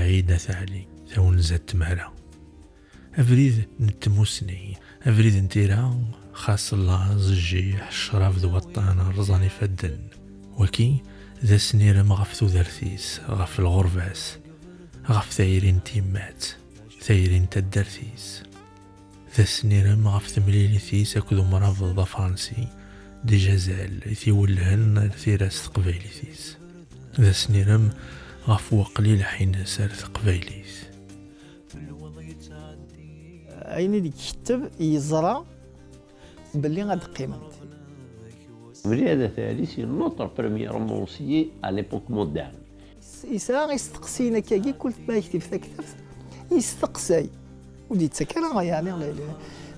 عيدة ثالي ثونزة تمارا أفريد نتموسني أفريد نتيرا خاص الله زجيح الشراب ذو بطانا رزاني فدن وكي ذا سنيرم غف ذرثيس غف الغرباس غف ثايرين تيمات ثايرين تدرثيس ذا سنيرم غف ثمليل ثيس أكذو مرافض فرنسي دي جزال ثي ولهن ثيراس قبيلي ثيس ذا سنيرم غف وقليل حين سارت قبيليث عيني ديك كتب يزرع باللي غاد قيمت بريادة ثالث سي نوتر بريمير رومونسيي à l'époque moderne. يسا يستقسينا كاكي كل ما يكتب في كتاب يستقسي ودي تسكر يعني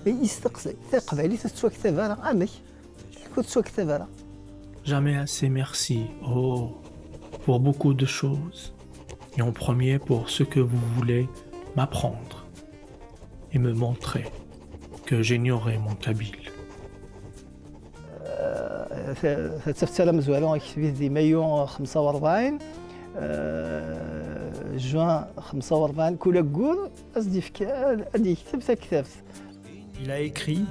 يستقسي قبيلي تسوى كتابة عمك كنت تسوى كتابة. Jamais assez merci, pour beaucoup de choses, et en premier pour ce que vous voulez m'apprendre et me montrer que j'ignorais mon kabyle. تفتلا مزوالون كتبيه دي مايو 45 جوان 45 كل كول أزدي أدي كتبت كتبت. Il a écrit,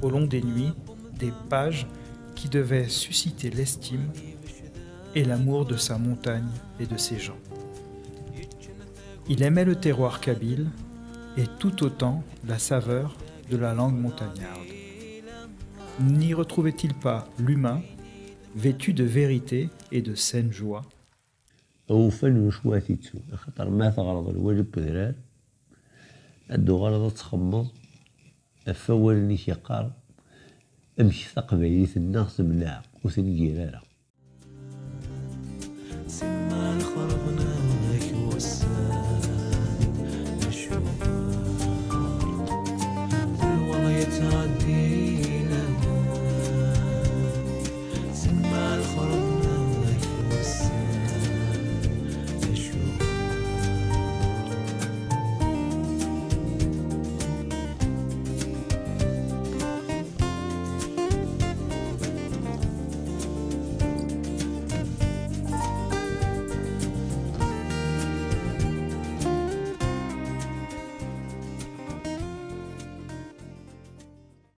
au long des nuits, des pages qui devaient susciter l'estime et l'amour de sa montagne et de ses gens. Il aimait le terroir kabyle et tout autant la saveur de la langue montagnarde. N'y retrouvait-il pas l'humain, vêtu de vérité et de saine joie? أوفن وشواتي تسو خاطر ما تغرض الواجب بذرات أدو غرض تخمض أفول نيش يقار أمشي ثقبيلي الناس مناع وثنجيرارا